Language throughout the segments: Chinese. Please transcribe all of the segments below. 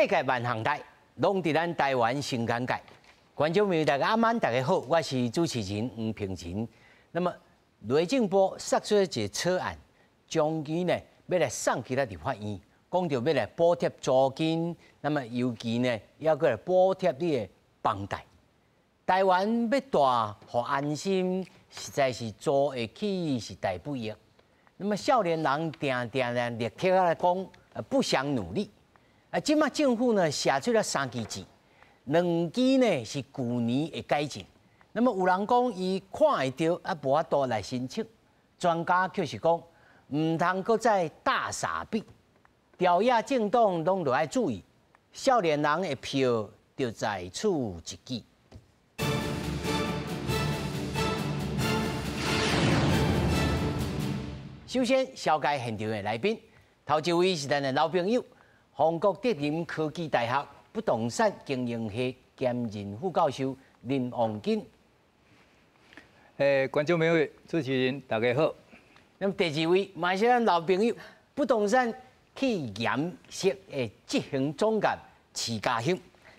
世界万行代，拢伫咱台湾新港界。观众朋友，大家晚安，大家好，我是主持人黄平晴。那么，内政部释出一个草案，将其呢要来送去咱立法院，讲到要来补贴租金，那么尤其呢，要过来补贴你的房贷。台湾要大，互安心，实在是租会起是大不易。那么少年人定呢立刻来讲，不想努力。即马政府呢写出了3支字，2支呢是去年的改进。那么有人讲伊看会到，无法度来申请。专家却是讲，唔通搁再大傻逼。朝野政党拢着爱注意，少年人的票就在此一举。首先，小介现场的来宾，头一位是咱的老朋友，韩国德林科技大学不动产经营系兼任副教授林旺金。观众朋友、主持人大家好。那么第二位，嘛是咱老朋友，不动产企研室的执行总监齐家兴。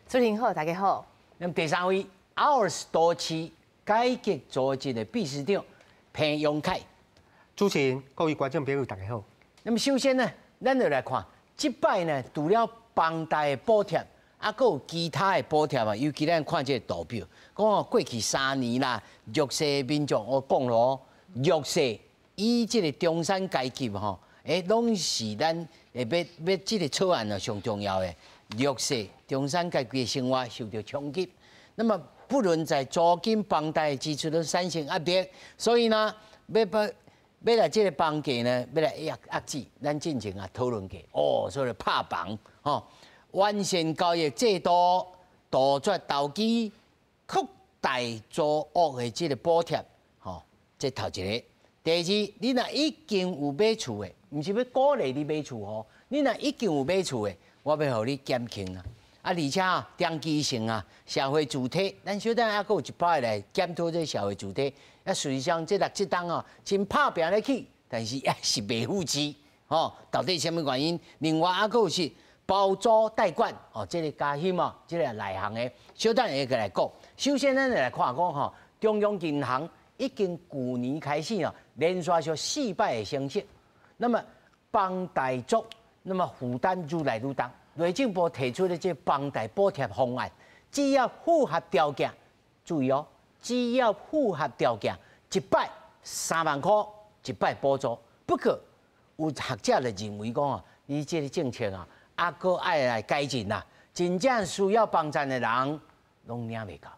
主持人好，大家好。那么第三位，OURS 都市改革组织的秘书长彭永凯。主持人、各位观众朋友，大家好。那么首先呢，咱就来看，这摆呢，除了房贷的补贴，还有其他的补贴啊。尤其咱看这个图表，讲哦，过去3年啦，弱势民众，我讲咯，弱势以这个中产阶级吼，拢是咱要这个草案啊上重要的。弱势中产阶级的生活受到冲击，那么不论在租金、房贷支出都产生压力，所以呢，要来这个房价呢，要来压制，咱进前啊讨论过，所以拍房完善交易制度，杜绝投机、扩大租屋的这个补贴，这头一个。第二，你若已经有买厝的，唔是要鼓励你买厝你若已经有买厝的，我要互你减轻啊！而且长期性社会主体，咱小等还佫有一摆来检讨这社会主体。实际上，这6档真拍拼咧去，但是也是袂付钱到底什么原因？另外佫有是包租代管这个加兴这个内行的，小等下个来讲。首先，咱来看讲中央银行已经去年开始连续上4摆的升息，那么房贷族那么负担愈来愈重。内政部提出的这房贷补贴方案，只要符合条件，注意只要符合条件，1摆3万块，1摆补助。不过有学者就认为讲伊这个政策佫爱来改进真正需要帮衬的人拢领袂到。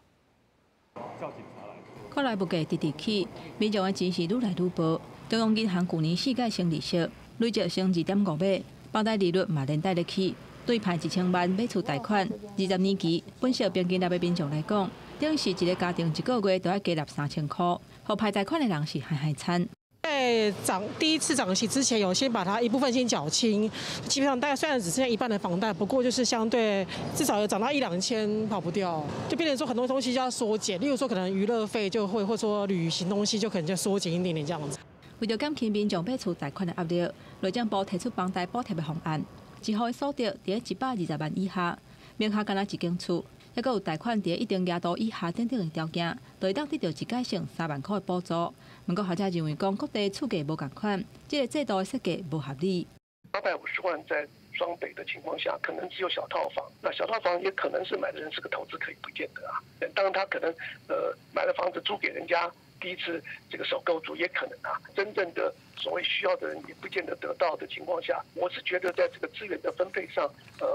看来物价直直起，民众的钱是愈来愈薄。中央银行去年4届升利息，累计升2.5倍，房贷利率嘛连带咧起。对派1000万买厝贷款，20年期本息平均纳俾民众来讲，等于是一个家庭一个月都要加纳3000块，互派贷款的人是海惨。在第一次涨息之前，有先把它一部分先缴清，基本上大概虽然只剩下1半的房贷，不过就是相对至少有涨到1-2千跑不掉，就变成说很多东西就要缩减，例如说可能娱乐费就会，或者说旅行东西就可能就缩减一点点这样子。为了减轻民众买厝贷款的压力，内政部提出房贷补贴的方案。1户的所得伫120万以下，名下干那一间厝，还佫有贷款伫一定额度以下等等的条件，就会当得到一届性3万块的补助。不过学者认为讲各地厝价无共款，这个制度的设计无合理。850万在双北的情况下，可能只有小套房，那小套房也可能是买的人是个投资，可以不见得当然他可能买了房子租给人家。第一次这个首购族也可能真正的所谓需要的人也不见得得到的情况下，我是觉得在这个资源的分配上，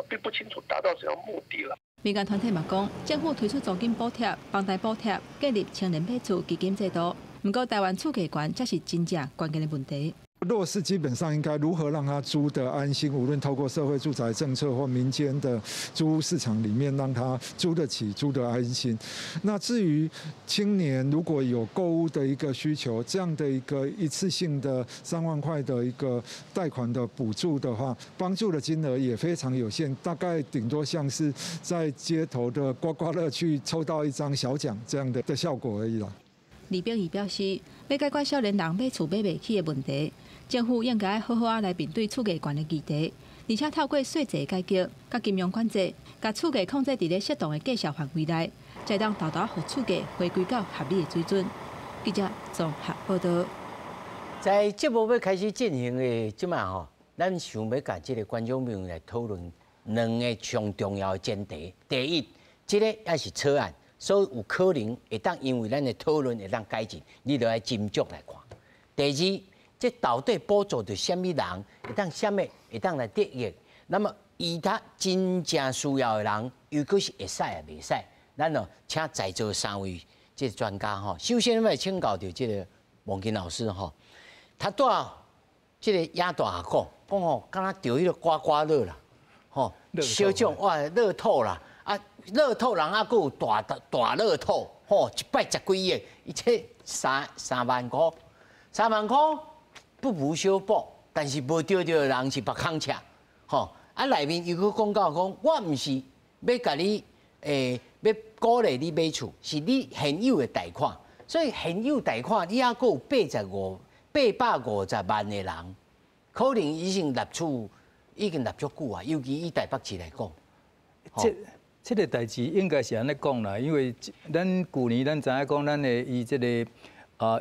并不清楚达到什么目的了。民间团体嘛讲，政府推出租金补贴、房贷补贴，建立青年买厝基金制度，不过台湾厝价悬才是真正关键的问题。弱势基本上应该如何让他租得安心？无论透过社会住宅政策或民间的租屋市场里面，让他租得起、租得安心。那至于青年如果有购物的一个需求，这样的一个一次性的3万块的一个贷款的补助的话，帮助的金额也非常有限，大概顶多像是在街头的刮刮乐去抽到一张小奖这样的效果而已啦。李炳仪表示，要解决少年人买厝买袂起的问题。政府应该好好来面对厝价悬的议题，而且透过税制改革、甲金融管制，甲厝价控制伫咧适当的计价范围内，才当豆豆互厝价回归到合理的水准。记者综合报道。在节目要开始进行的即马吼，咱想要甲即个观众朋友来讨论两个上重要的前提。第一，即个也是草案，所以有可能会当因为咱的讨论会当改进，你就要斟酌来看。第二，这到底补助着什么人，会当什么会当来得益？那么，伊他真正需要的人，又果是会使也袂使？咱哦，请在座三位这专家吼，首先我来请教到这个王金老师吼。他对这个亚大讲吼，敢若钓迄个刮刮乐啦，吼，小奖哇，乐透啦，啊，乐透人啊，佫有大乐透，吼，一摆10几亿，伊这3万块，3万块不无小补，但是无钓到的人是别空车，吼，啊，内面又佫讲到讲，我毋是要甲你要鼓励你买厝，是你现有的贷款，所以现有贷款你还佫有850万的人，可能已经入厝已经入足久啊，尤其以台北市来讲，这个代志应该是安尼讲啦，因为咱去年咱知影讲，咱的伊这个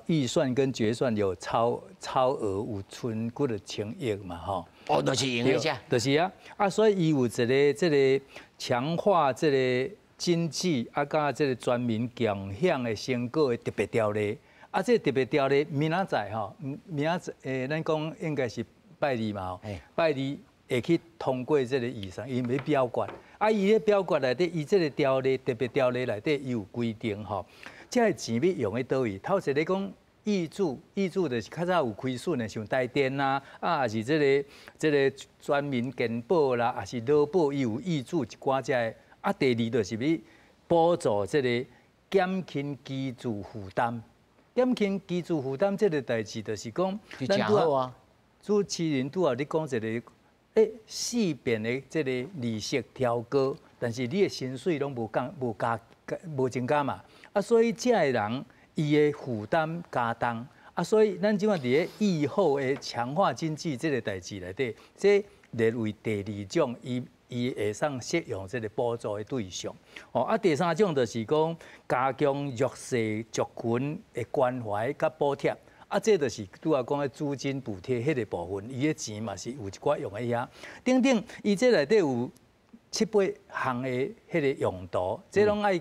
预算跟决算有超额有存几个千亿嘛，吼。哦，就是用迄只，就是啊，所以伊有一个这个强化这个经济甲这个全民共享的成果的特别条例。啊，这特别条例明仔载吼，咱讲应该是拜二嘛吼，拜二会去通过这个预算，伊要表决。啊，伊咧表决内底，伊这个条例特别条例内底有规定吼，这个钱要用喺倒位？头一个讲挹注就是较早有亏损的，像台电啦，也是这个全民健保啦，也是劳保，伊有挹注一寡只个。啊，第二就是要补助这个减轻居住负担。减轻居住负担这个代志，就是讲，咱好啊。主持人拄啊，你讲一个四遍的这个利息调高，但是你的薪水拢无增加嘛，啊，所以这个人伊的负担加重，啊，所以咱即马伫咧疫后的强化经济这个代志内底，这列为第二种伊会上适用这个补助的对象，哦，啊，第三种就是讲加强弱势族群的关怀甲补贴，啊，这就是拄啊讲的租金补贴迄个部分，伊的钱嘛是有一寡用在遐，等等，伊这内底有7、8项的迄个用途，这拢爱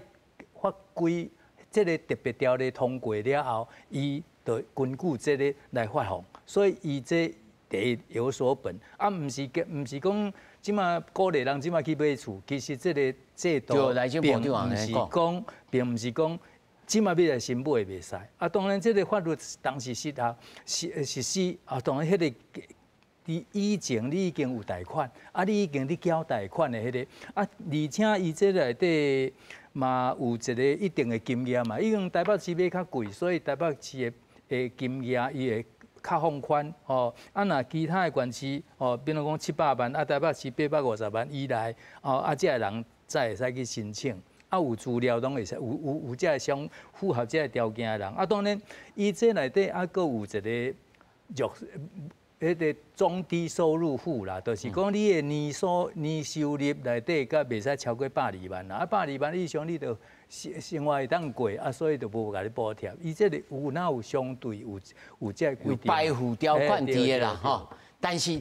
法规这个特别条例通过了后，伊就根据这个来发放，所以伊这第一有所本，啊，毋是讲。即马鼓励人即马去买厝，其实这个制度并毋是讲即马要来新买袂使。啊，当然这个法律当时实施啊，当然迄个你以前你已经有贷款，啊，你已经缴贷款的迄个啊，而且伊这内底嘛有一个一定的金额嘛，因为台北市买较贵，所以台北市的金额伊会较放宽哦，啊，若其他的县市哦，比如讲700万，啊，台北市850万以内哦，啊，这个人才会使去申请，啊，有资料拢会使，有这个相符合这个条件的人，啊，当然，伊这内底啊，佫有一个迄个中低收入户啦，就是讲你的年收入内底，甲袂使超过120万啦，啊，120万以上你就生活会当过，啊，所以就无甲你补贴。伊这个有相对有这个规定，排付条款伫的啦吼。但是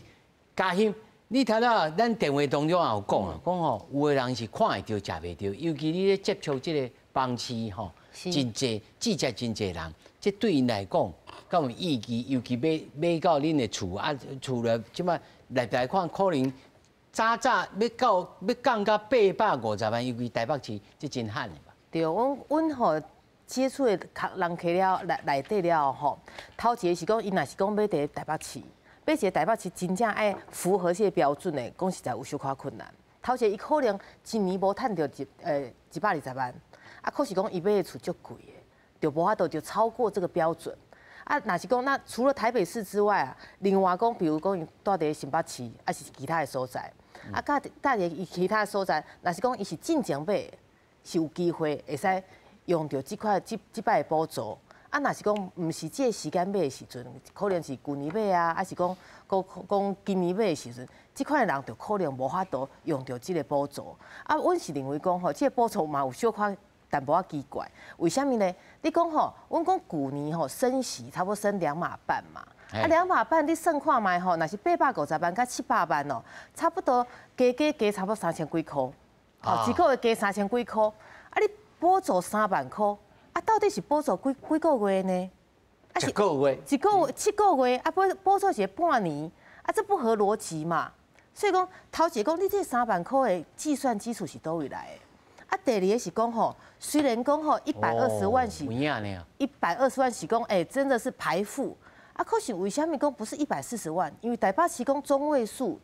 嘉兴，你睇到咱电话当中也有讲啊，讲吼有的人是看会到食袂到，尤其你咧接触这个房市吼，真济季节真济人，这对因来讲。敢有意义？尤其买到恁的厝啊，厝了即摆来看，可能早要降到850万，尤其台北市这真罕的嘛。对，阮吼接触的人客了内底了吼，头一个是讲，伊若是讲买伫台北市，买一个台北市真正爱符合这个标准的，讲实在有小可困难。头一个伊可能一年无趁到120万，啊，可是讲伊买的厝足贵的，就无法度就超过这个标准。啊，若是讲那除了台北市之外啊，另外讲，比如讲伊住伫新北市，还是其他的所在，啊，甲伫其他的所在，若是讲伊是进前买，是有机会会使用到这摆的补助。啊，若是讲毋是这个时间买的时阵，可能是旧年买啊，还是讲今年买的时阵，即款的人就可能无法度用到即个补助。啊，阮是认为讲吼，即个补助嘛有小可淡薄仔奇怪。为什么呢？你讲吼，阮讲旧年吼升息差不多升2码半嘛。啊，2码半，你算看卖吼，若是850万到700万哦，差不多加差不多3000几箍，哦，一个月加3000几箍，啊，你补助3万箍，啊，到底是补助几个月呢？啊，一个月7个月，啊，补助是半年，啊，这不合逻辑嘛。所以讲，头一个讲你这3万箍的计算基础是倒位来的？啊，第二个是讲吼，虽然讲吼120万是120万是讲，真的是排富。啊，可是为什么讲不是140万？因为台北市讲中位数，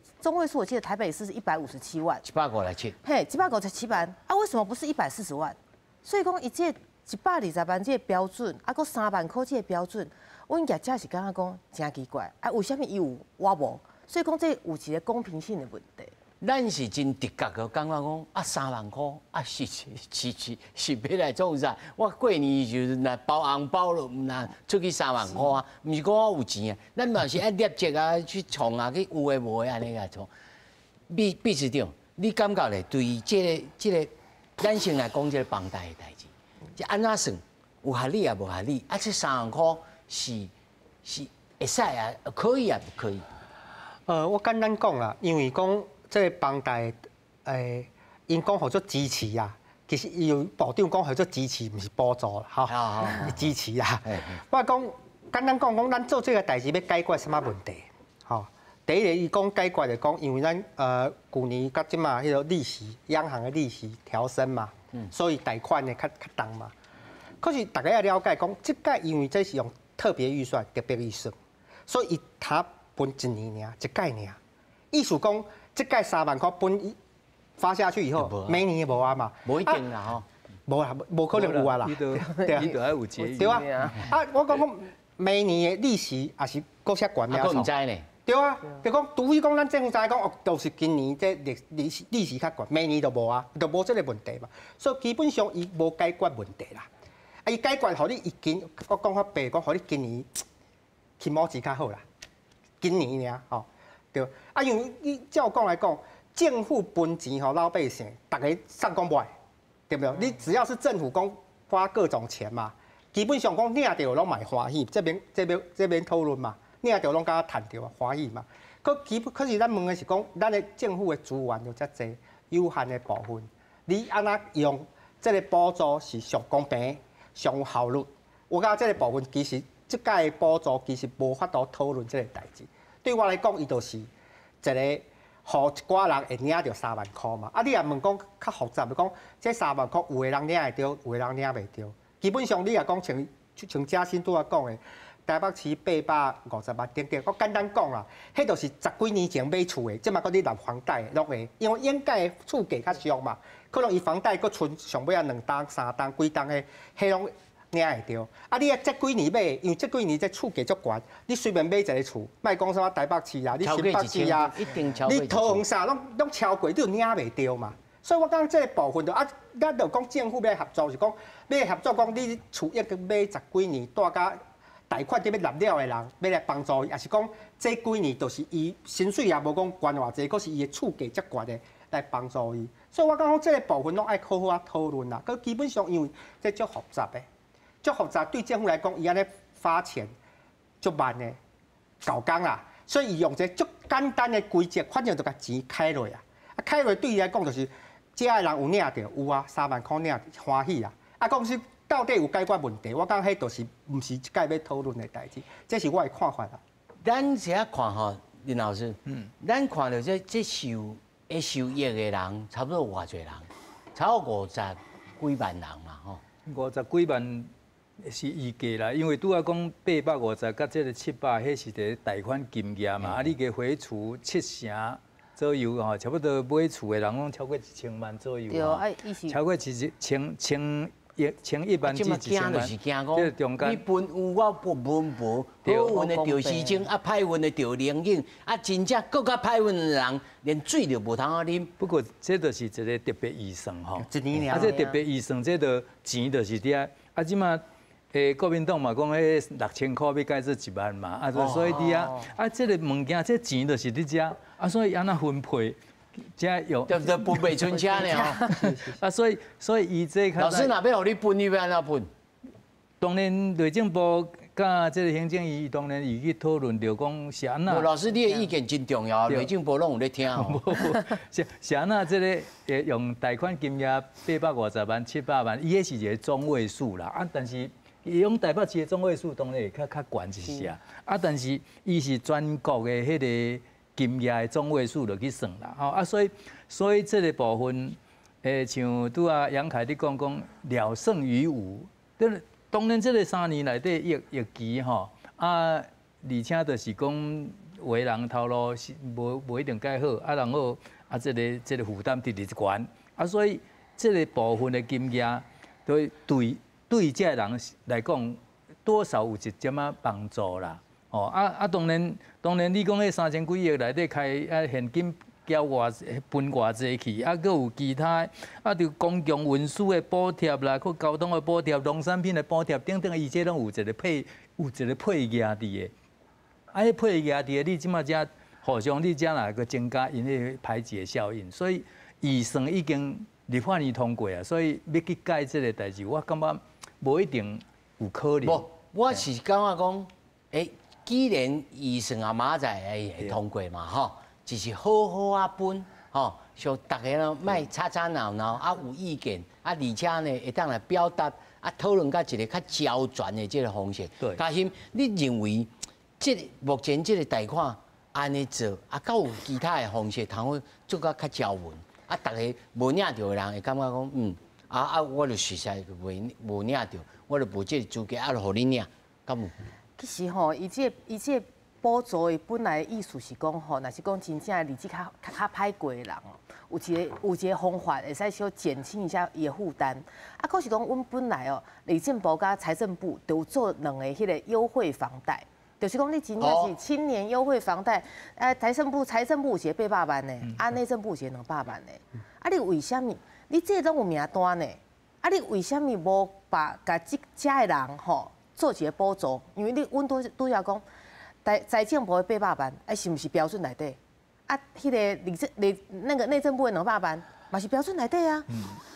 我记得台北市是157万，757，嘿，757万，啊，为什么不是140万？所以讲，伊这120万这个标准，啊，搁3万块这个标准，阮业者是感觉讲真奇怪，啊，为什么伊有我无？所以讲这有一个公平性的问题。咱是真直觉个感觉讲啊，3万块啊是要来做啥？我过年就是那包红包咯，那出去3万块啊，毋是讲我有钱啊，咱嘛是爱业绩啊，去创啊，去有诶无诶安尼来创。秘书长，你感觉咧？对于这个，咱先来讲这个房贷诶代志，这安怎算？有合理啊，无合理？啊，这3万块是会使啊，可以啊，不可以？我简单讲啦，因为讲。这个房贷，因讲好做支持啊，其实伊有部长讲好做支持，毋是补助啦，吼，支持啦。我讲简单讲，咱做这个代志要解决什么问题？吼，第一个伊讲解决就讲，因为咱去年甲即嘛迄个利息，央行的利息调升嘛，所以贷款呢较重嘛。可是大家要了解讲，即届因为这是用特别预算、特别预算，所以伊他分1年尔，一届尔，意思讲。这届3万块分发下去以后，每年无啊嘛，无一定啦吼，无啦，无可能有啊啦，对啊，伊就爱有节约，对啊，啊，我讲每年的利息也是搁较悬了，我唔知呢，对啊，就讲除非讲咱政府知讲，哦，都是今年这利息较悬，明年就无啊，就无这个问题嘛，所以基本上伊无解决问题啦，啊，伊解决，互你我讲较白，讲互你今年起毛钱较好啦，今年尔吼。对，啊，因为你照讲来讲，政府分钱吼老百姓，大家上讲袂，对不对？你只要是政府讲花各种钱嘛，基本上讲领到拢蛮欢喜，这边讨论嘛，领到拢甲赚到啊，欢喜嘛。可是咱问的是讲，咱的政府的资源就遮济，有限的部分，你安怎用这个补助是上公平、上有效率？我感觉这个部分其实这届的补助其实无法度讨论这个代志。对我来讲，伊就是一个，互一寡人会领到3万块嘛。啊，你也问讲较复杂，就讲这3万块，有个人领会到，有个人领袂到。基本上你也讲像嘉欣拄仔讲的，台北市850万等等。我简单讲啦，迄就是10几年前买厝的，即嘛搁你拿房贷落的，因为应该的厝价较俗嘛，可能伊房贷搁存上尾啊2档、3档、几档的，迄拢。领会到，啊！你这几年买，因为这几年这厝价足悬，你随便买一个厝，莫讲什么台北市啊，你新北市啊，你桃园啥拢超过，你就领袂到嘛。所以我讲这个部分就咱就讲政府要合作，是讲要合作，讲你厝已经买10几年，大家贷款要纳了的人，要来帮助伊，也是讲这几年就是伊薪水也无讲悬偌济，可是伊的厝价足悬的来帮助伊。所以我讲这个部分拢爱好好啊讨论啦。可基本上因为这足复杂的。足复杂，对政府来讲，伊安尼发钱足慢的，搞工啦，所以伊用一个足简单的规则，反正就甲钱开落啊。啊，开落对伊来讲就是，遮个人有领到，有啊，3万块领欢喜啊。啊，讲是到底有解决问题，我讲迄就是毋是即届要讨论的代志，这是我的看法啦。咱现在看吼，林老师，咱看到这受益的人，差不多偌侪人，差不多50几万人嘛，吼。50几万。是预计啦，因为拄仔讲850甲这个700，迄是一个贷款金额嘛。啊，你加回除70%左右吼，差不多买厝的人拢超过1000万左右。对，超过1100万至1000万。就是惊讲，你分有我分无，好运的钓时钟，啊歹运的钓灵应，啊真正更较歹运的人，连水都无通好啉。不过这就是一个特别预算吼，一年啊，这特别预算，这个钱就是伫啊，即马。国民党嘛讲，迄6000块要改做1万嘛，啊，所以你这个物件，这钱就是你遮，啊，所以安那分配，遮用，对不对？分袂春车呢啊，所以伊这老师若要互你分，你要安怎分？当然，内政部甲这个行政院当然伊去讨论着讲是安那。老师，你的意见真重要，内政部拢有咧听哦。是安那这个用贷款金额850万、700万，伊迄是一个中位数啦。啊，但是伊用台北市的中位数当然会较悬一些。啊，但是伊是全国的迄个金额的中位数就去算啦。吼啊，所以这个部分，像拄啊杨凯你讲聊胜于无，当然，这个3年内底疫期吼，啊，而且就是讲，有的人头路是无一定介好，啊，然后啊，这个负担直直悬，啊，所以这个部分的金额，对这人来讲，多少有一点仔帮助啦。哦，当然，你讲迄3000几亿内底开现金。交分偌济去，啊，佮有其他，啊，就公共运输的补贴啦，佮交通的补贴、农产品的补贴等等，伊这拢有一个配额伫的。啊，迄配额伫的，你即马只互相你只若个增加因迄排挤的效应，所以预算已经立法院通过啊，所以要去改这个代志，我感觉无一定有可能。无，我是感觉讲，既然预算啊明仔会通过嘛，吼。就是好好啊分，吼，像大家呢，莫吵吵闹闹，啊有意见，啊而且呢会当来表达，啊讨论到一个较焦全的这个方式。对。嘉欣，你认为目前这个贷款安尼做，啊，敢有其他的方式，通会做到较焦稳，啊大家无领到的人会感觉讲，我就实在无领到，我就无这个资格，啊，就互你领，敢有？其实吼，伊这补助的本来意思是讲吼，若是讲真正日子较歹过的人哦，有一个方法会使小减轻一下伊的负担。啊，可是讲阮本来哦，内政部甲财政部都有做2个迄个优惠房贷，就是讲你真正是青年优惠房贷，财政部有一个800万的，啊内政部有一个200万的，啊你为什么？你这拢有名单呢？啊你为什么无把这的人吼做一个补助？因为阮拄要讲。财政部的800万，是毋是标准内底？啊，迄个内政部的200万，嘛是标准内底啊。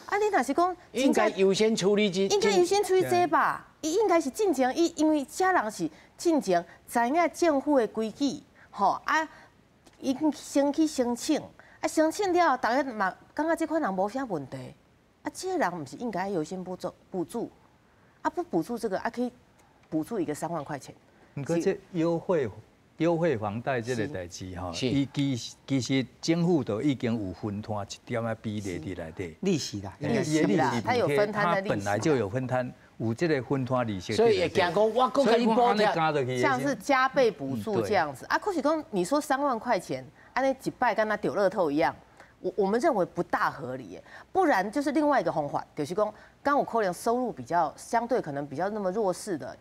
啊，你若是讲，应该优先处理这，应该优先处理这吧？伊应该是进前，因为遮人是进前知影政府的规矩，吼啊，伊先去申请，啊申请了，大家嘛感觉这款人无啥问题，啊，这人毋是应该优先补助，啊不补助这个，啊可以补助一个3万块钱。毋过这优惠房贷这个代志吼，伊其实政府都已经有分摊一点仔比例伫内底。利息啦，利息啦，它有分摊的利息。它本来就有分摊，有这个分摊利息。所以会惊讲，我搁给你补贴，像是加倍补助这样子啊。可是讲你说3万块钱，安尼一摆跟他丢乐透一样，我们认为不大合理耶。不然就是另外一个方法，就是讲，刚有可能收入比较相对可能比较那么弱势的，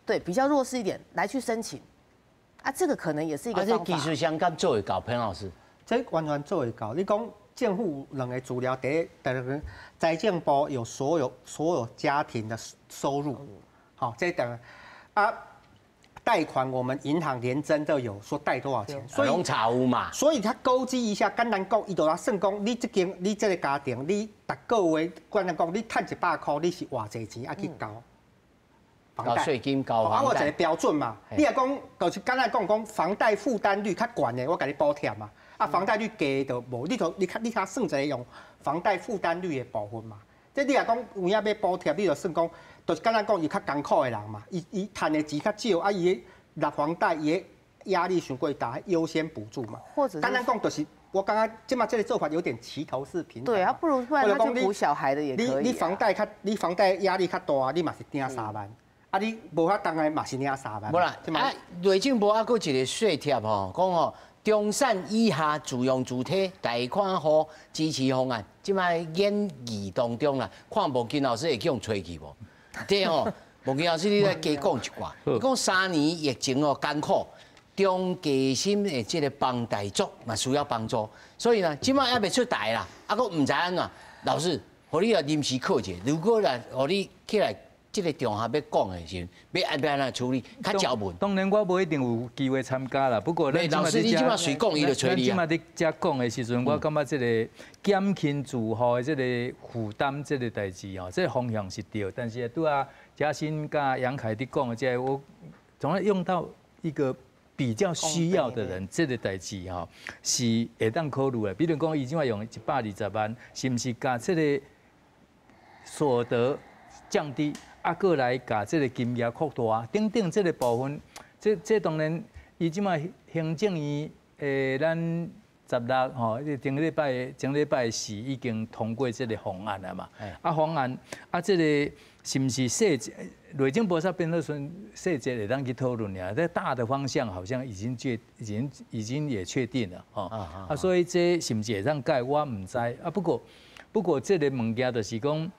对，比较弱势一点来去申请，啊，这个可能也是一个方法。这技术相干做会到，彭老师。这完全做会到。你讲政府2个资料，第一，财政部有所有家庭的收入，好，这等啊，贷款我们银行联征都有说贷多少钱，所以查有嘛。所以他勾稽一下，简单讲，伊就来算讲，你这个家庭，你逐个月简单讲，你赚100块，你是偌济钱啊去交？交税金、交房贷，我一个标准嘛。你若讲，就是刚才讲房贷负担率较悬的，我给你补贴嘛。啊，房贷率低就无，你较算一个用房贷负担率的部分嘛。即你若讲有影要补贴，你就算讲，就是刚才讲伊较艰苦的人嘛，伊赚的钱较少，啊，伊拿房贷伊的压力伤过大，优先补助嘛。或者刚才讲就是。我刚刚即马这个做法有点齐头式平台。对啊，不然他就补小孩的也可以。你房贷压力较大，你嘛是顶3万。啊，你无法当然嘛是领3万。无啦，内政部还佫一个税贴吼，讲吼中产以下自用主体贷款户支持方案，即摆演议当中啦，看吴金老师会去用吹去无？对吼，吴金老师你来加讲一寡，你讲3年疫情哦艰苦，中低薪的这个房贷族嘛需要帮助，所以呢，即摆还未出台啦，啊佫唔知安怎，老师，互你啊临时考者，如果来互你起来。这个场合要讲的时候，要安怎处理，较照文。当然，我无一定有机会参加啦。不过，老师，你即马随讲，伊就找你啊。即马伫遮讲的时阵，我感觉这个减轻住户的这个负担，这个代志吼，这个方向是对。但是拄啊，嘉欣甲杨凯伫讲的这，我总要用到一个比较需要的人，这个代志吼是会当考虑的。比如讲，伊即马用120万，是毋是甲这个所得降低？啊，过来甲这个金额扩大，等等这个部分，这当然，伊即马行政院咱16吼，前礼拜4已经通过这个方案了嘛。啊，方案啊，这个是毋是细节？内政部变做说细节会当去讨论呀。这大的方向好像已经也确定了吼。啊，所以这是毋是会当改，我唔知。啊，不过这个物件就是讲。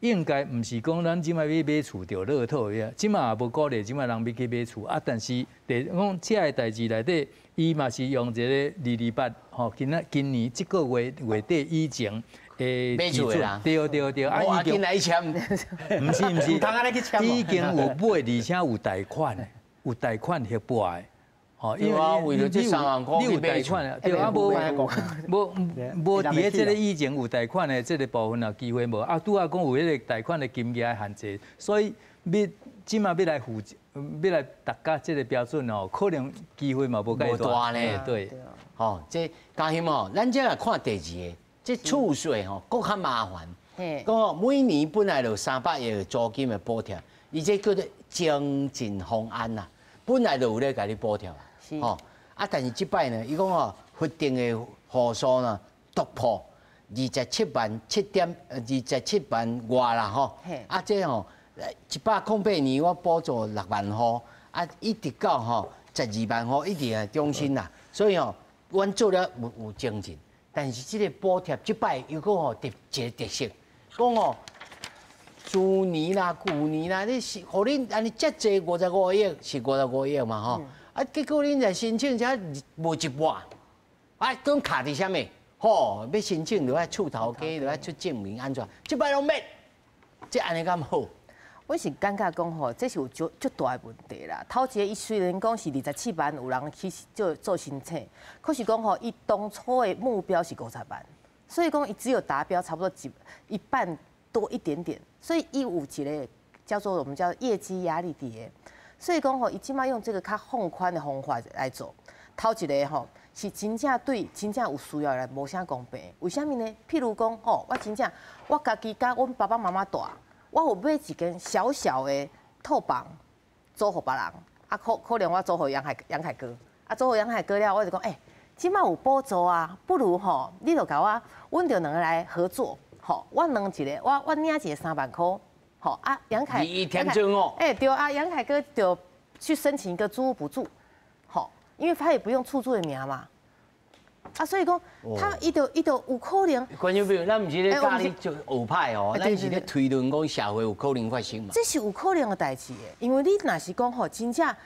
应该唔是讲咱即摆要买厝就乐透呀，即摆也无鼓励即摆人要去买厝啊。但是讲这个代志内底，伊嘛是用一个228吼，今年这个月底以前买厝的啦，对。啊，已经来签，唔是，已经有买，而且有贷款的，有贷款协助的。哦，因为为了这3万块，你有贷款啊？对啊，无伫个这个以前有贷款的这个部分啊，机会无啊，拄啊讲有迄个贷款的金额限制，所以即马要来达到这个标准哦，可能机会嘛无介大呢。对，哦，这嘉欣哦，咱再来看第二个，这厝税吼，搁较麻烦。讲哦，每年本来就300亿的租金的补贴，伊这叫做精进方案呐，本来就有咧甲你补贴。吼啊！但是即摆呢，伊讲哦，法定的户数呢突破27万27万外啦吼。啊，这吼108年我补助6万户，啊，一直到吼12万户，一直啊中心啦。所以吼，阮做了有精进，但是这个补贴即摆又讲吼一个特色，讲哦，去年啦、旧年啦，你是互恁安尼遮济55亿是55亿嘛吼。啊，结果恁来申请才无一半，啊，讲卡伫啥物？吼，要申請就要厝头家就要出證明安怎？即擺拢免，即安尼咁好。我是感覺講吼，這是有足大的問題啦。頭一個伊雖然講是27萬有人去做申請，可是講吼，伊當初的目標是50萬，所以講伊只有達標差不多一半多一點點，所以伊有一個叫做我們叫業績壓力伫個。所以講吼，伊即擺用這個較放寬的方法來做。頭一個吼是真正對真正有需要的人無啥公平。為什麼呢？譬如講吼，我真正我家己甲阮爸爸媽媽住，我有買一間小小的套房租給別人，啊可能我租給楊海哥，啊租給楊海哥了，我就講即擺有補助啊，不如吼你就甲我，阮就兩個來合作，吼我兩一個，我領一個3萬塊。好啊，楊凱，對啊，楊凱哥就去申請一個租屋補助，好，因為他也不用出租的名嘛，啊，所以講他伊就有可能。關鍵比如，咱唔是咧教你就學派哦，咱是咧推論講社會有可能發生嘛。這是有可能的代誌的，因為你若是講吼，真正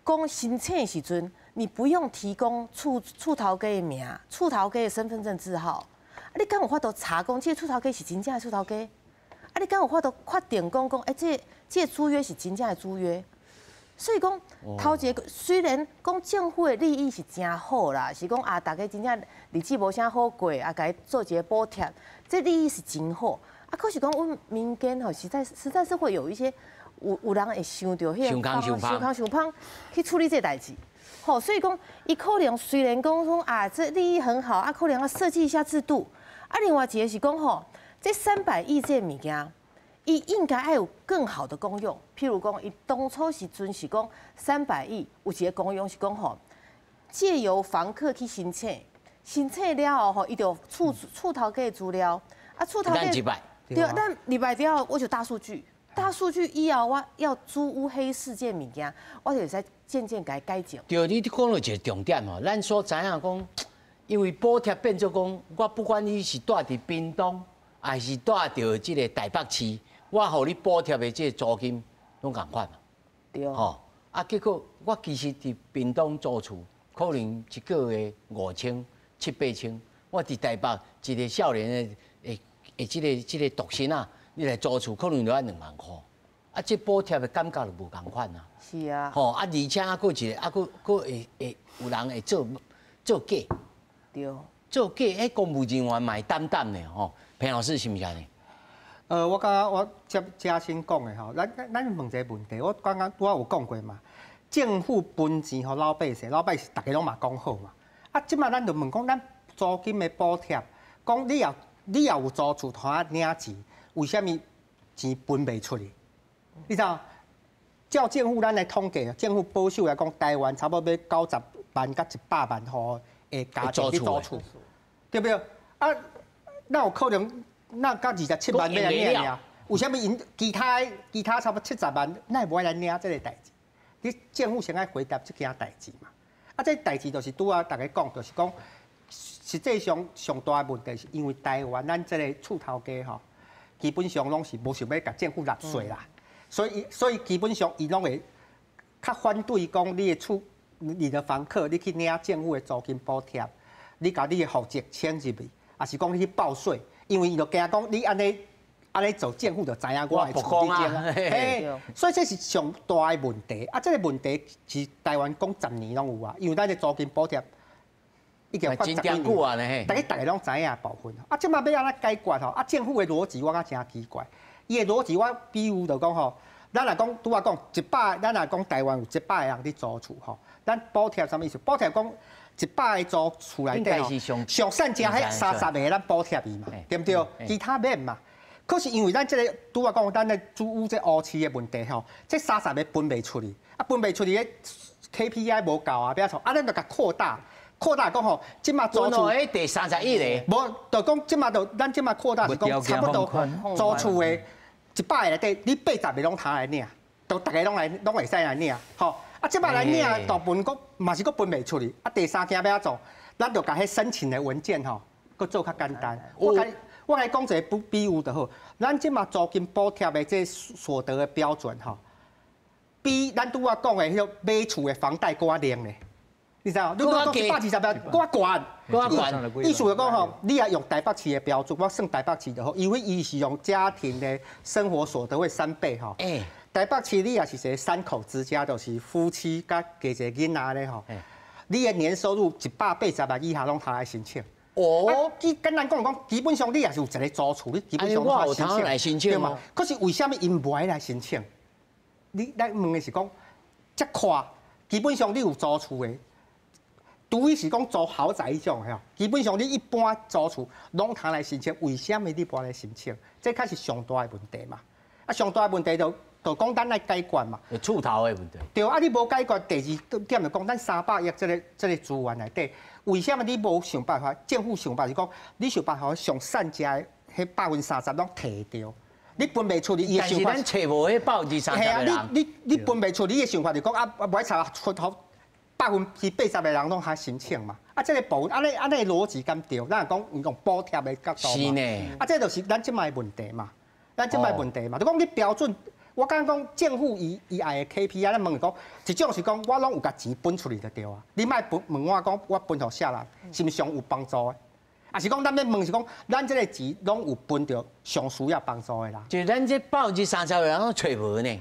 講申請的時陣，你不用提供厝頭家的名、厝頭家的身份證字號，啊，你敢有法度查講這個厝頭家是真正的厝頭家？啊！你敢有法度確定講，這租約是真正的租約，所以講頭一個雖然講政府的利益是真好啦，是講啊，大家真正日子無啥好過，啊，給做一個補貼，這利益是真好。啊，可是講阮民間吼，實在是會有一些有人會想到迄個想芳去處理這代誌。吼，所以講伊可能雖然講啊，這利益很好，啊，可能要設計一下制度。啊，另外一個是講吼。這300億這物件，伊應該要有更好的功用。譬如講，伊當初時陣是講300億有一個功用是講吼，借由房客去申請了後吼，伊就厝頭家的資料，啊厝頭家對，咱禮拜了我就大數據以後我要租屋黑市這物件，我就會使漸漸給改正。對，你講到一個重點吼，咱所知影講，因為補貼變做講，我不管你是住佇屏東。還是住到這個台北市，我互你補貼的這個租金攏共款嘛。對。吼，啊，結果我其實佇屏東租厝，可能一個月5000、700-8千。我佇台北一個少年的這個獨生啊，你來租厝可能就要2萬塊。啊，这补贴的感觉就无共款啊。是啊。吼啊，而且啊，佫一个啊，佫会有人会做假。对。做假，公务人员嘛会担当的吼。平老师是毋是安尼？我感觉我嘉先讲的吼，咱问一个问题，我刚刚我有讲过嘛，政府分钱给老百姓，老百姓大家拢嘛讲好嘛。啊，即马咱就问讲，咱租金的补贴，讲你也有租厝通领钱，为虾米钱分袂出去？你知道？照政府咱来统计，政府保守来讲，台湾差不多要90万到100万户的家庭去租厝，对不对？啊，那有可能那到27万要来领尔？为虾米因其他差不多70万，那会无爱来领这个代志？你政府先爱回答这件代志嘛？啊，这代志就是拄啊，大家讲就是讲，实际上上大的问题是因为台湾咱这个厝头家吼，基本上拢是无想要甲政府纳税啦，所以基本上伊拢会较反对讲你的房客你去领政府的租金补贴，你甲你的户籍迁入去，也是讲你去报税，因为伊就惊讲你安尼做政府就知影我的厝伫这啊，所以这是上大的问题。啊，这个问题是台湾讲10年拢有啊，因为咱的租金补贴已经发10久啊呢，大家拢知影部分。啊，即马要安怎解决吼？啊，政府的逻辑我感觉真奇怪。伊的逻辑我比如就讲吼，咱若讲拄啊讲100，咱若讲台湾有100个人伫租厝吼，咱补贴什么意思？补贴讲100个租厝内底吼，上善家迄30个咱补贴伊嘛，对不对？其他免嘛。可是因为咱即个拄啊讲，咱的租屋这乌市的问题吼，这30个分袂出去，啊分袂出去， KPI 无够啊，要创，啊咱就甲扩大讲吼，即马租厝第31个，无就讲即马就咱即马扩大是讲差不多租厝的100个内底，你80个拢通来领，都大家拢会使来领，吼，啊即马来领大部分嘛是佫分袂出去，啊第三件要怎做？咱就甲迄申请的文件吼，佫做较简单，我来讲一个比喻就好，咱即马租金补贴的这所得的标准吼，比咱拄仔讲的迄个买厝的房贷搁低咧，你知道？你讲120万搁悬，意思就讲吼，你也用台北市的标准，我算台北市就好，因为伊是用家庭的生活所得会3倍吼。台北市你也是一个3口之家，就是夫妻加加一个囡仔咧吼，你的年收入180万以下拢通来申请。哦，简单讲，基本上你也是有一个租厝，你基本上我有通来申请嘛。可是为什么因无爱来申请？咱问的是讲，这块基本上你有租厝的，除非是讲租豪宅迄种吼，基本上你一般租厝拢通来申请，为什么你无来申请？这才是上大的问题嘛。啊，上大的问题就讲咱来解决嘛。厝头的问题。对啊，你无解决，第二点就讲咱300亿这个资源内底。为什么你无想办法？政府想办法是讲，你想办法上善家迄30%拢摕掉，你分袂出你伊的想法。但是咱找无迄30%的人。你分袂出你的想法，就讲啊，无爱查出头80%的人拢还申请嘛。啊，这个部安尼逻辑敢对？咱讲用补贴的角度嘛。是呢。啊，这就是咱即卖问题嘛。咱即卖问题嘛，就讲你标准。我刚讲政府伊爱的 KPI， 咱问讲，一种是讲我拢有甲钱分出去就对啊。你莫问我讲我分互啥人，是毋是上有帮助的？啊是讲咱要问是讲，咱这个钱拢有分着上需要帮助的啦。就咱这30%的人拢找无呢，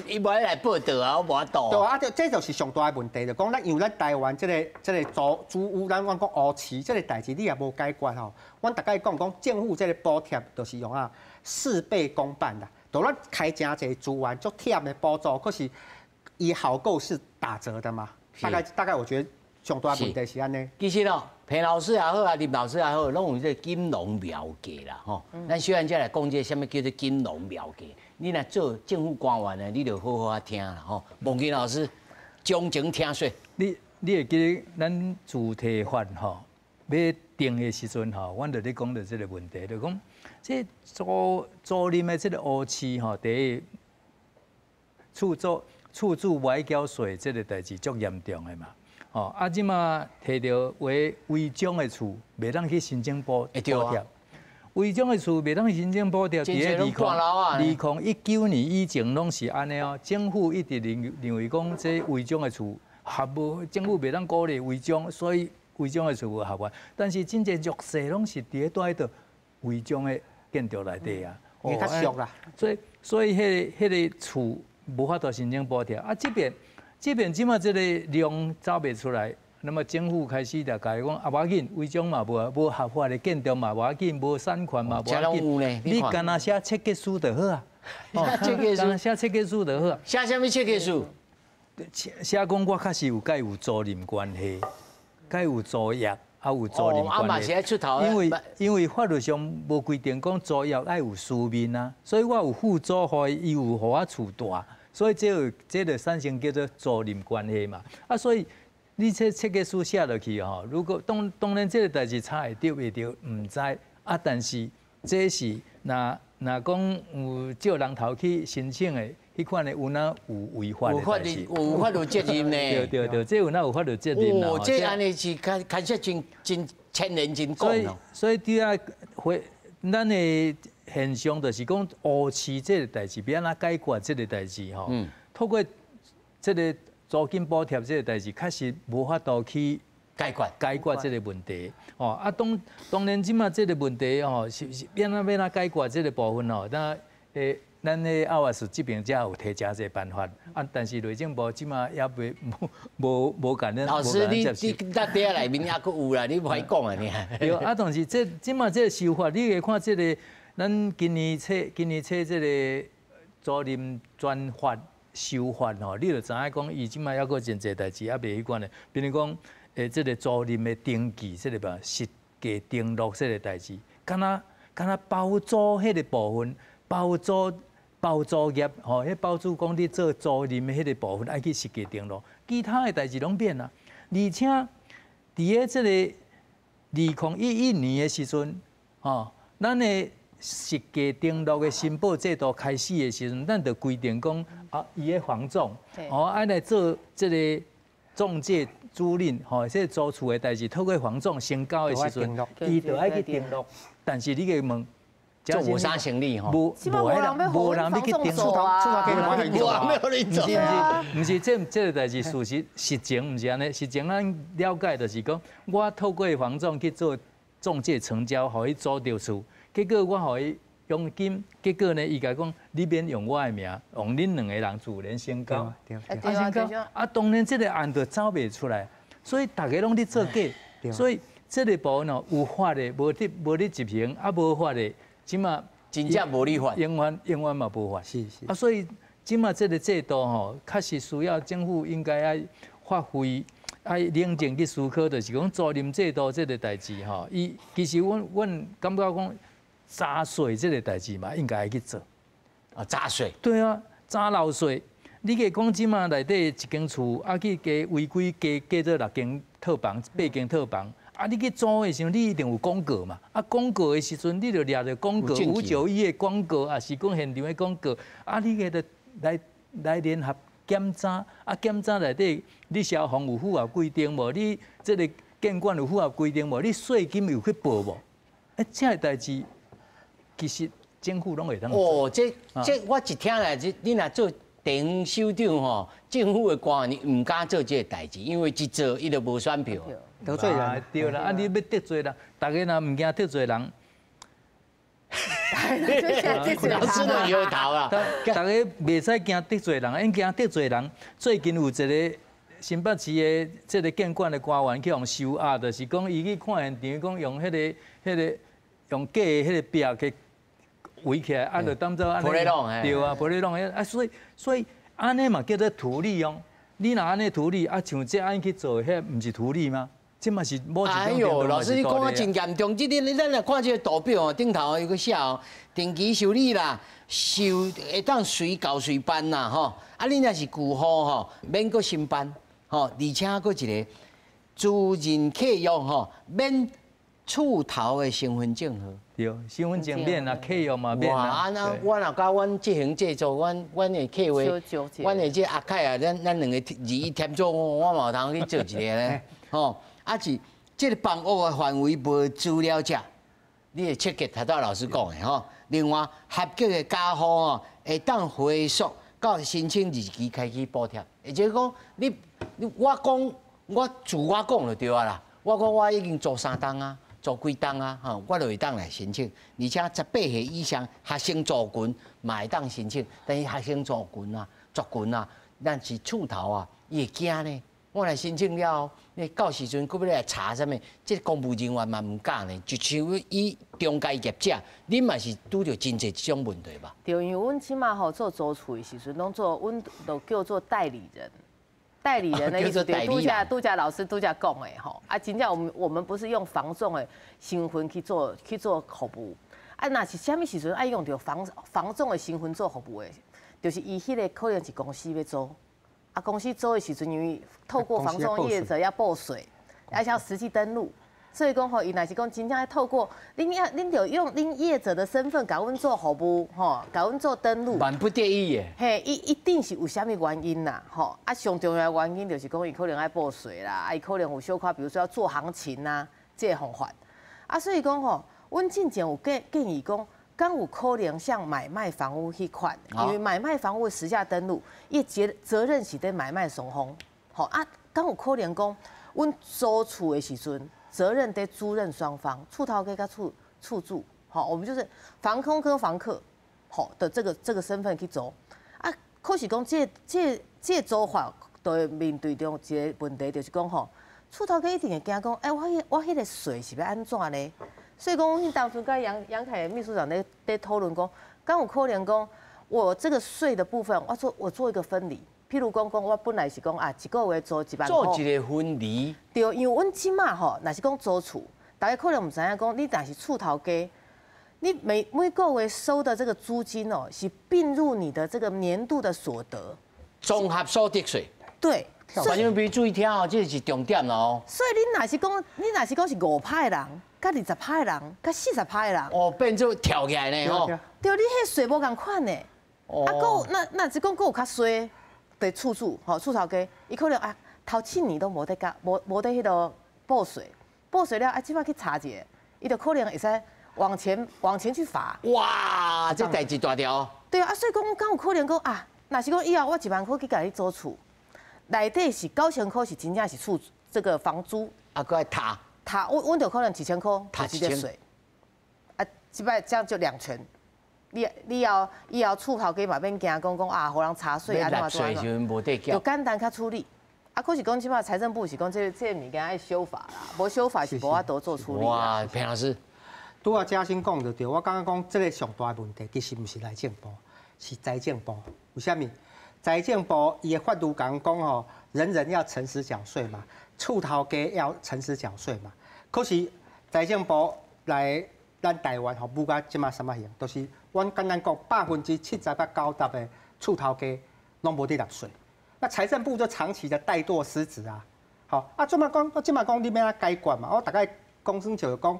伊无来报道啊，我无法度。对啊，这就是上大的问题，就讲咱因为咱台湾这个租屋，咱讲乌市这个代志，你也无解决吼。阮大概讲政府这个补贴，就是用啊事倍功半啦。就咱开真侪资源，足忝的补助，可是伊效果是打折的嘛？大概我觉得上大问题是安尼。其实咯，裴老师也好啊，林老师也好，拢有这金融妙计啦吼。咱小安才来讲这什么叫做金融妙计？你若做政府官员呢，你就好好啊听啦吼。孟金老师讲情听说，你会记得咱主体法吼要定的时阵吼，阮就咧讲到这个问题，就讲。这租赁的这个乌市吼，第一厝主歪缴税这个代志足严重的嘛。哦，啊，即马摕到违章的厝，袂当去申请补贴。违章的厝袂当申请补贴，伫2019年以前拢是安尼哦。政府一直认为讲这违章的厝合无，政府袂当鼓励违章，所以违章的厝无合法。但是真正弱势拢是伫咧住违章的建筑内底啊，较俗啦。所以迄个厝无法度申请补贴啊。这边即马这个量走袂出来，那么政府开始就甲伊讲啊，无要紧，违章嘛无合法的建筑嘛无要紧，无产权嘛无要紧，你干那写设计书就好啊。设计书，写设计书就好啊。写什么设计书？写讲我确实有甲有租赁关系，甲有租约，啊有租赁关系。因为法律上无规定讲租约爱有书面啊，所以我有付租费，伊有互我厝住，所以这就产生叫做租赁关系嘛。啊，所以你这设计书写落去吼，如果当然这个代志查会着袂着，唔知啊，但是这是若讲有借人头去申请的。迄款的有哪有违法的代志？有法律责任呢？对，这有哪有法律责任啦？这安尼是开设真千年真讲咯。所以对啊，咱的现象就是讲乌市这个代志，要安怎解决这个代志吼？透过这个租金补贴这个代志，确实无法度去解决这个问题。哦，啊，当然即马这个问题吼，是要安怎解决这个部分吼？咱的奥瓦斯这边才有提这个办法，啊，但是内政部即马也无敢咱。老师，你那底下内面也佫有啦，你无爱讲啊你。对，啊，但是即马这个修法，你会看这个，咱今年册这个租赁专法修法吼，你就知影讲，伊即马还佫真侪代志也未去管的，比如讲，这个租赁的登记，这个吧实价登录这个代志，敢若包租迄个部分，包租业吼，迄包租公你做租赁的迄个部分，爱去实价登录，其他的代志拢变啦。而且伫个这个2011年的时阵，吼，咱的实价登录的申报制度开始的时阵，咱就规定讲啊，伊的房仲，哦，爱来做这个中介租赁，吼，这租厝的代志，透过房仲成交的时阵，伊就爱去登录。但是你个问，做无啥生理吼，无人要去登录，唔是这个代志，实情唔是安尼，实情咱了解就是讲，我透过房仲去做中介成交，互伊租到厝，结果我互伊佣金，结果呢，伊甲讲，你免用我的名，用恁两个人自然成交，成交，啊，当然这个案就走袂出来，所以大家拢咧做假，所以这个部分哦，有法的无咧执行，啊无法的。即马真正无立法，永远嘛无法。是。啊，所以即马这个制度吼，确实需要政府应该要发挥，要冷静去思考，就是讲租赁制度这个代志吼，其实阮感觉讲查税这个代志嘛，应该要去做。啊，查税？对啊，查漏税。你个讲即马内底一间厝，啊去加违规加做6间套房、8间套房。啊！你去租的时候，你一定有广告嘛？啊，广告的时阵，你就抓着广告591的广告，啊是讲现场的广告。啊，你个就来联合检查，啊检查内底你消防有符合规定无？你这个监管有符合规定无？你税金有去报无？这个代志其实政府拢会当做。哦，这我一听来，你若做地方首长吼，政府的官员唔敢做这个代志，因为一做伊就无选票。得罪人，对啦，啊！你要得罪人，大家若唔惊得罪人，老师都摇头啦。大家袂使惊得罪人，因惊得罪人。最近有一个新北市的这个监管的官员去用收押，就是讲伊去看现场，讲用迄个用假的迄个表去围起来，啊，就当做安尼。对啊，玻璃弄啊，所以安尼嘛叫做图利用。你若安尼图利，啊，像这安去做，迄唔是图利吗？这嘛是某一种。哎呦，老师你讲啊真严重，咱来看这个图表哦，顶头有个写哦，定期修理啦，会当随交随办啦吼。啊，你若是旧户吼，免搁新办吼，而且搁一个租赁契约吼，免厝头的身份证号。对，身份证免啊，契约嘛免啊。哇，那我若甲阮执行制作，阮的契约，阮的这阿凯啊，咱两个2添做，我嘛有通去做一个咧，吼。啊是，这个房屋的范围无资料者，你会切给头头老师讲的吼。另外，合格的家户哦，会当回溯到申请日期开始补贴。也就是讲，我讲就对啊啦。我讲我已经做3档啊，做几档啊，吼，我就会当来申请，而且18岁以上学生族群嘛会当申请，但是学生族群啊，咱是厝头啊，伊会惊呢。我来申请了，你到时阵佫要来查啥物？这公务人员嘛唔敢呢，就像以中介业者，恁嘛是拄着真侪这种问题吧？对，因为阮即马吼做租厝的时阵，拢做阮都叫做代理人。代理人的意思对度假老师讲的吼，啊，真正我们不是用房仲的身份去做服务，啊，那是啥物时阵爱用着房仲的身份做服务的，就是伊迄个可能是公司要租。啊，公司租的时阵，因为透过房仲业者要报税，而且要实际登录，所以讲吼，伊若是讲真正要透过恁就用恁业者的身份甲阮做服务，吼，甲阮做登录，万不得已耶。嘿，一定是有啥物原因啦，吼，啊，上重要的原因就是讲伊可能爱报税啦，啊，伊可能有小可，比如说要做行情呐，这个方法，啊，所以讲吼，阮之前有建议讲。刚有可能像买卖房屋迄款，因为买卖房屋实价登录，伊责任是在买卖双方，吼啊，刚有可能讲，阮租厝的时阵，责任在租赁双方，厝头家甲厝主，吼，我们就是房东跟房客，吼的这个身份去租，啊，可是讲这租法都会面对着一个问题，就是讲吼，厝头家一定会惊讲，我迄个税是要安怎呢？所以讲，我当初跟杨凯秘书长在讨论讲，刚有可能讲，我这个税的部分，我做一个分离。譬如讲，我本来是讲啊，一个月租1万块。做一个分离。对，因为阮即马吼，若是讲租厝，大家可能唔知影讲，你若是厝头家，你每个月收的这个租金哦，是并入你的这个年度的所得。综合所得税。对。观众朋友注意听哦，这是重点哦。所以你若是讲是5派人。甲20派人，甲40派人，哦，变做跳起来呢吼。对，你迄税无共款呢。啊，够那是讲够有较衰的厝主，吼厝头家，伊可能啊头7年都无得甲，无得迄个报税了，啊，即摆去查一下，伊就可能会使往前去罚。哇，这代志大条。对啊，所以讲敢有可能讲啊，若是讲以后我1万块去甲你租厝，内底是9000块是真正是厝这个房租，啊，搁爱塔。阮就可能1000块，就是这个税，啊，即摆这样就2全。以后厝头家嘛免惊讲啊，互人查税啊，纳税就无得缴，就简单较处理。啊，可是讲即摆财政部是讲这物件爱修法啦，无修法是无法度做处理。哇，平老师，拄啊嘉兴讲就对，我刚刚讲这个上大问题，其实毋是内政部，是财政部。为虾米？财政部伊的法律讲吼，人要诚实缴税嘛。厝头家要诚实缴税嘛，可是财政部来咱台湾吼，不管即马什么样，都是阮简单讲70%到90%的厝头家拢无得纳税。那财政部就长期的怠惰失职啊。好啊，即马讲你要改管嘛，我大概公司就讲，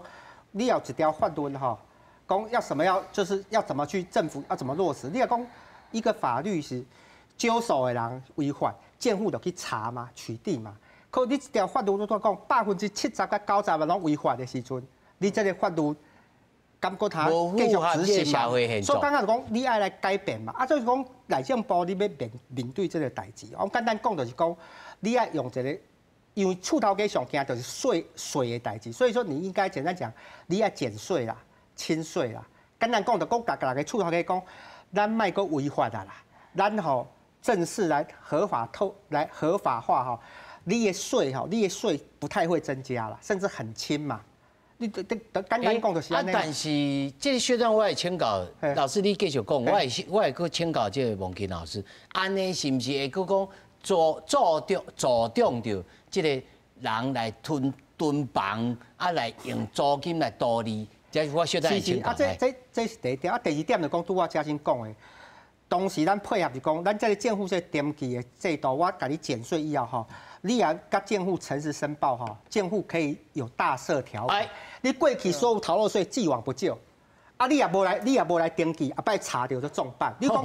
你要一条法律吼，讲要什么就是要怎么去政府要怎么落实。你要讲一个法律是纠守的人违反，建户就去查嘛，取缔嘛。可你一条法律都讲70%到90%的拢违法的时阵，你这个法律感觉它继续执行嘛？所以刚刚就讲你爱来改变嘛，啊，就是讲内政部你要面对这个代志。我简单讲就是讲，你要用一个，因为厝头家上惊就是税的代志，所以说你应该简单讲，你要减税啦、轻税啦。简单讲就讲，大家厝头家讲，咱卖个违法的啦，咱吼正式来合法化哈。你的税不太会增加了，甚至很轻嘛。你简单讲就是安尼。但是这个学长我会请教老师，你继续讲，我会去请教这个王金老师，安尼是不是会去讲助长着这个人来囤房啊，来用租金来图利？这是我学长会请教。这是第一点，啊，第二点就讲拄我嘉兴讲的。当时咱配合是讲，咱这个建户税登记的制度，我甲你减税以后吼，你也甲建户诚实申报吼，建户可以有大赦条款。你过去所有逃漏税既往不咎，啊，你也无来登记，啊，摆查到就重办。你讲，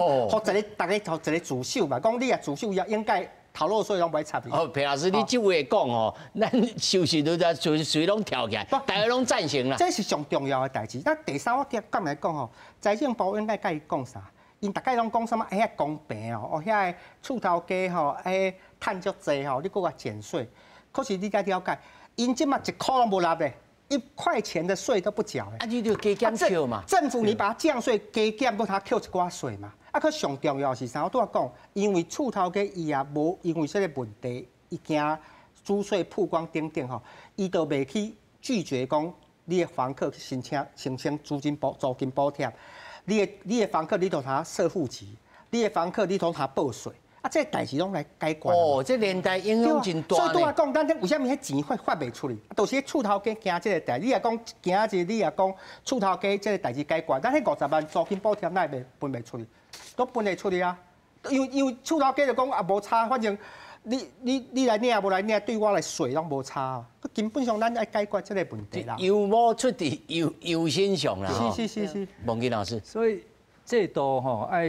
大家互一个自首嘛，讲你也自首以后应该逃漏税拢不会插你。哦，裴老师，你这话讲哦，咱收视率在随拢跳起来，大家拢赞成啦。这是上重要的代志。那第三，我讲来讲吼，财政部应该甲伊讲啥？因大概拢讲什么？遐公平哦，遐厝头家吼，趁足济吼，你搁甲减税。可是你该了解，因即马1块拢无纳的， 1块钱的税都不缴啊，你就加减扣嘛。政府你把它降税加减，都他扣一寡税嘛。啊，可上重要是啥？我拄仔讲，因为厝头家伊也无因为这个问题，伊惊租税曝光等等吼，伊就袂去拒绝讲你的房客申请租金补贴，你的房客你同他设户籍，你的房客你同他报税。啊，这代志拢来解决。哦，这连带影响真大。所以拄仔讲，咱为什么迄钱发袂出去？就是迄厝头家惊这个代，你也讲惊这，你也讲厝头家这个代志解决，咱迄50万租金补贴哪会分袂出去？都分得出去啊！因为厝头家就讲啊无差，反正你来领无来领，对我来税拢无差啊。根本上咱爱解决这个问题啦。有无出伫有身上啦？是。孟基老师，所以制度吼爱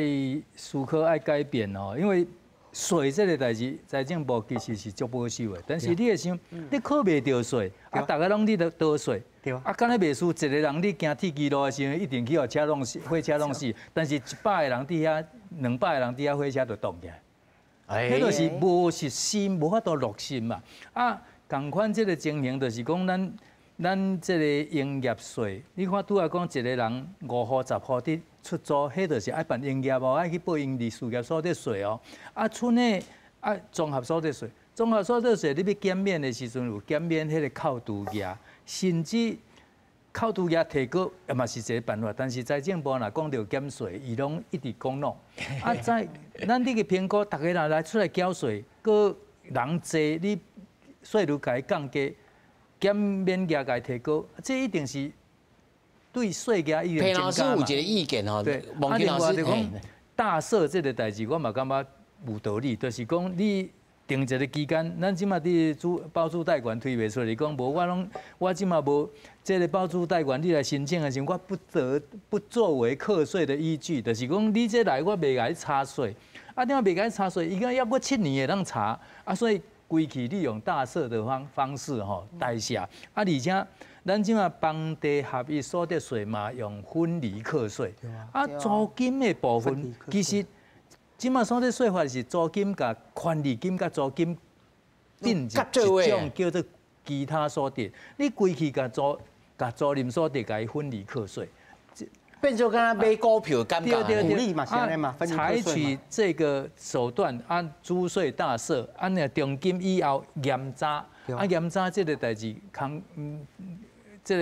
思考爱改变哦，因为税这个代志，财政部其实是足保守的。但是你会想，你扣袂到税，啊，大家拢你得多税。啊，敢若袂输一个人，你行铁轨路的时候，一定去互车弄死，火车弄死。但是100个人伫遐，200个人伫遐，火车就动起来。迄就是无实心，无法度落实嘛。啊，同款这个情形，就是讲咱这个营业税，你看拄仔讲一个人5户10户伫出租，迄就是爱办营业哦，爱去报营利事业所得税哦。啊，村内啊综合所得税，综合所得税你要减免的时阵有减免迄个扣除额。甚至扣除额提高也嘛是一个办法，但是财政部若讲到减税，伊拢一直讲喏。啊，在咱这个评估，大家若来出来缴税，个人济，你税率甲伊降低，减免额甲伊提高，这一定是对税额一定增加嘛。裴老师有一个意见吼，孟基老师就讲大赦这个代志，我嘛感觉有道理，就是讲你。定一个期间，咱即马伫包租代管推袂出来，讲无我即马无这个包租代管，你来申请的时候，我不作为课税的依据，就是讲你这来我袂甲你查税，啊，你袂甲你查税，伊讲要我7年会当查，啊，所以规期利用大赦的方式吼代谢，啊，而且咱即马房地合一所得税嘛用分离课税，啊，租金的部分其实。即马所得税法是租金甲权利金甲租金并一种叫做其他所得，你规期甲租赁所得甲伊分离课税，变做敢若买股票感觉。鼓励嘛，现在嘛，采取这个手段，按租税大赦，按那重金以后严查，啊严查这个代志，这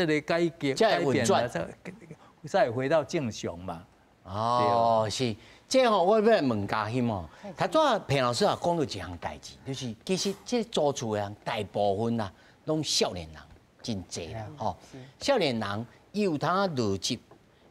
个改变了，再回到正常嘛。哦，是。这吼，我要来问嘉欣哦。他昨裴老师也讲到一项代志，就是其实这租厝的人大部分啦，拢少年人真济啦，吼。少年人伊有通落籍，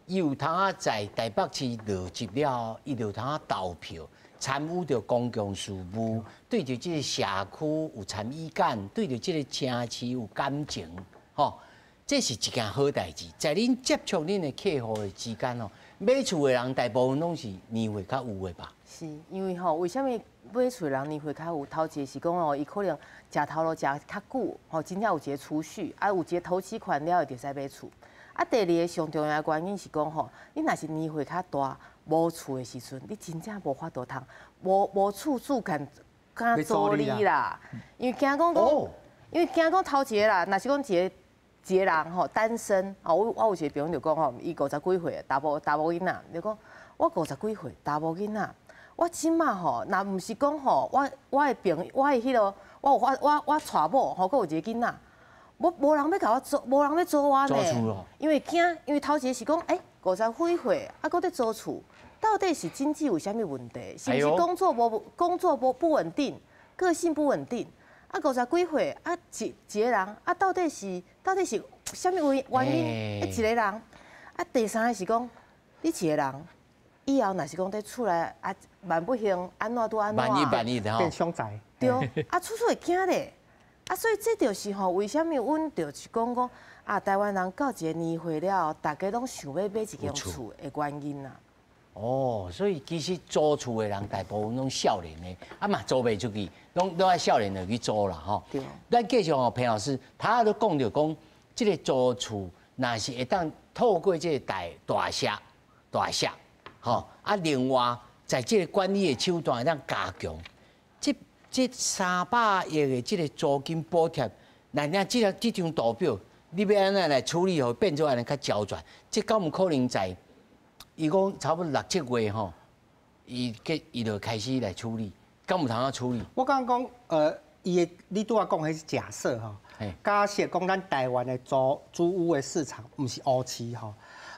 伊有通在台北市落籍了，伊就有通投票，参与着公共事务，对着这个社区有参与感，对着这个城市有感情，吼。这是一件好代志，在恁接触恁的客户的之间哦。买厝的人大部分拢是年岁较有的吧？是因为吼，为什么买厝的人年岁较有？头一个是讲哦，伊可能食头路食较久，吼，真正有一个储蓄，啊，有一个投资款了，就使买厝。啊，第二个上重要的原因是讲吼，你若是年岁较大，无厝的时阵，你真正无法度通，无厝住敢租你啦，因为惊讲因为惊讲头一个啦，若是讲一个人吼单身，哦，我有一个朋友就讲吼，伊50几岁，查某囡仔，就讲我50几岁，查某囡仔，我即马吼，若毋是讲吼，我的迄落，我娶某吼，佮有一个囡仔，无人要甲我租，无人要租我呢，因为惊，因为头一个是讲50几岁，啊，佮在租厝，到底是经济有啥物问题？是毋是工作不稳定，个性不稳定？啊，50几岁啊，一个人啊，到底是啥物原因？一个人啊，第三个是讲，你一个人以后若是讲在厝内啊，万不幸安怎都安怎，万一的吼，变凶宅。对，啊，处会惊咧，啊，所以这就是吼，为什么阮就是讲啊，台湾人到一个年岁了，大家拢想要买一间厝的原因啊。哦，所以其实租厝的人大部分拢少年的，啊嘛租袂出去，拢爱少年的去租啦吼。对。咱继续哦，裴老师，他都讲到讲，这个租厝若是会当透过这个大厦，吼啊，另外在这个管理的手段会当加强，这300亿的这个租金补贴，那这张图表你要安怎来处理吼，变做安尼较焦转，这敢有可能在？伊讲差不多6、7月吼，伊就开始来处理，敢有通啊处理？我刚讲伊的你拄仔讲迄是假设吼，假设讲咱台湾的租屋的市场毋是乌市吼，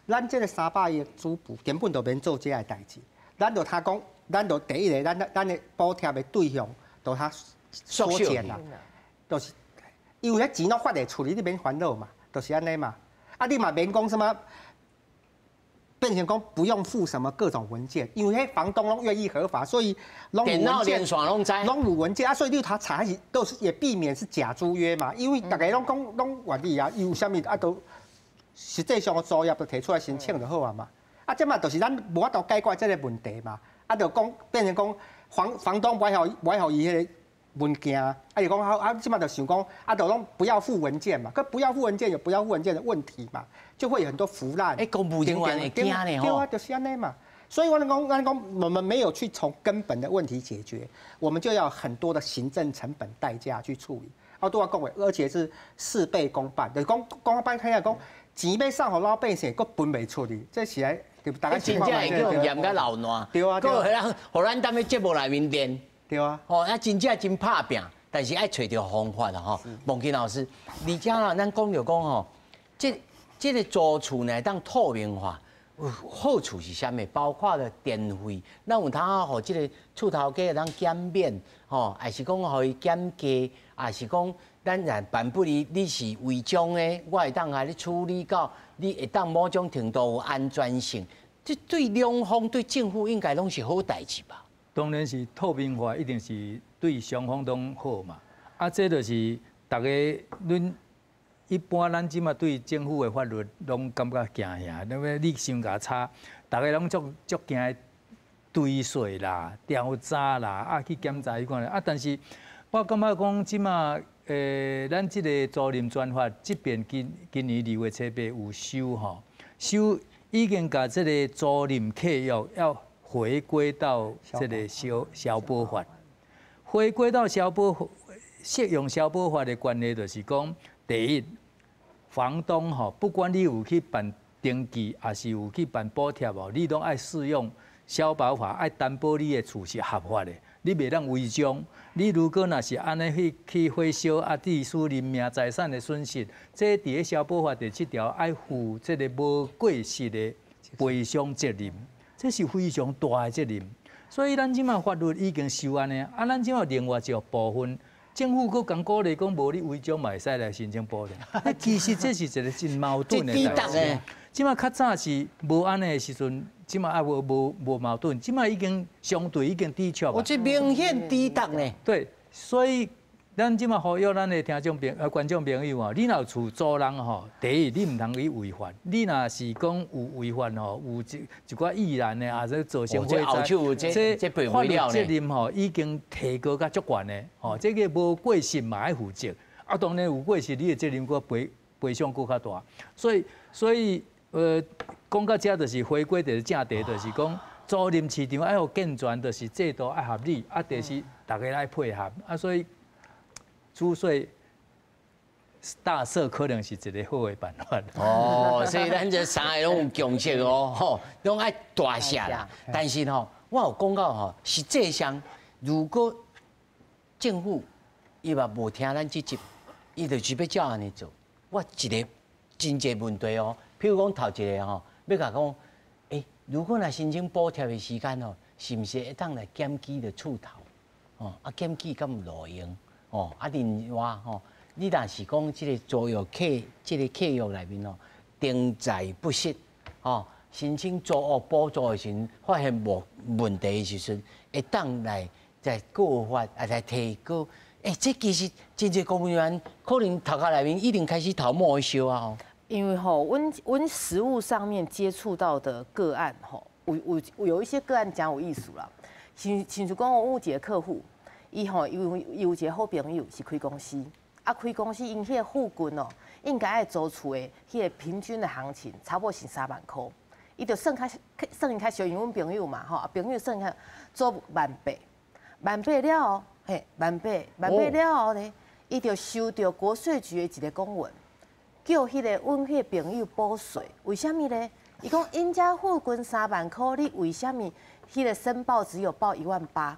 咱这个300亿的主补根本就免做这个代志，咱就他讲，咱就第一个，咱的补贴的对象就他缩减啦，就是因为迄钱拢发得出去，你免烦恼嘛，就是安尼嘛，啊你嘛免讲什么。变成讲不用付什么各种文件，因为房东拢愿意合法，所以电脑连线拢知，拢有文件啊，所以你他查是都是也避免是假租约嘛，因为大家拢讲拢愿意啊，有啥物啊都实际上的租约都提出来申请就好啊嘛，啊这嘛就是咱无法度解决这个问题嘛，啊就讲变成讲房东不要伊迄个文件，啊就讲啊这嘛就想讲啊就拢不要付文件嘛，可不要付文件有不要付文件的问题嘛。就会有很多腐烂，公务人员会惊呢对啊，就是安尼嘛。所以我们没有去从根本的问题解决，我们就要很多的行政成本代价去处理。啊，都要讲而且是事倍功半，就是讲半看下讲钱要送互老百姓，佫分袂出去，这是来大家真正会叫严甲老烂。对啊，佫人互咱踮咧节目内面练。对啊。哦，啊真正真拍拼，但是爱找到方法啦吼。孟金老师，而且啦，咱讲就讲吼，这个租厝呢，当透明化，好处是啥物？包括了电费，咱有通啊，互这个厝头家当减免，吼，还是讲互伊减价，还是讲咱若办不离，你是违章的，我会当甲你处理到，你会当某种程度有安全性。这对两方对政府应该拢是好代志吧？当然是透明化，一定是对双方都好嘛。啊，这就是大家恁。一般咱即马对政府的法律拢感觉惊吓，因为你伤甲差，大家拢足惊追税啦、调查啦，啊去检查迄款咧。啊，但是我感觉讲即马咱即个租赁专法，即边今年2月7日有修吼，修已经甲即个租赁契约要回归到即个消保法，回归到适用消保法的关系，就是讲。第一，房东吼，不管你有去办登记，还是有去办补贴哦，你拢爱适用消保法，爱担保你的厝是合法的，你袂当违章。你如果若是安尼去火烧啊，致使人命财产的损失，这伫咧消保法第7条爱负这个无过失的赔偿责任，这是非常大的责任。所以咱即马法律已经修安尼，啊，咱即马另外一个部分。政府佫讲鼓励讲，无你违章嘛会使来申请补贴。其实这是一个真矛盾的代志。即马较早是无安尼的时阵，即马无矛盾，即马已经相对已经抵触。我这明显抵触呢。对，所以咱即马呼吁咱的听众观众朋友吼，你若有厝租人吼，第一你唔通去违法，你若是讲有违法吼，有一寡意然的，啊，造成这法律责任吼已经提高甲足悬的，吼，这个无过失嘛爱负责，啊，当然有过失，你的责任佮赔偿佮较大，所以讲到这就是回归的正题，就是讲租赁市场爱互健全，就是制度爱合理，啊，第是大家来配合，啊，所以。租税大赦可能是一个好的办法。哦，所以咱这三个拢有共识哦，吼，拢爱大下啦。但是吼，我有讲到吼，实际上如果政府伊嘛无听咱这集，伊就是要照安尼做。我一个真济问题哦，譬如讲头一个吼，要甲讲，如果若申请补贴的时间吼，是毋是会当来检举的厝头？哦，啊，检举敢有路用？哦，啊，另外吼，你若是讲即个租约即个契约内面哦，定在不实，哦，申请租屋补助的时阵，发现无问题的时阵，会当来再告发，啊，来提告。这其实真侪公务员可能头壳内面一定开始头毛烧啊！吼，因为吼，阮实务上面接触到的个案吼，有一些个案讲有意思啦，像讲我有一个客户。伊吼有一个好朋友是开公司，啊开公司因迄个附近哦，应该爱租厝的迄个平均的行情差不多是3万块，伊就算伊较小，因为阮朋友嘛吼，朋友算较租18000了哦，嘿18000了后呢，伊就收到国税局的一个公文，叫迄个阮迄个朋友补税，为什么呢？伊讲因家户均3万块，你为什么迄个申报只有报18000？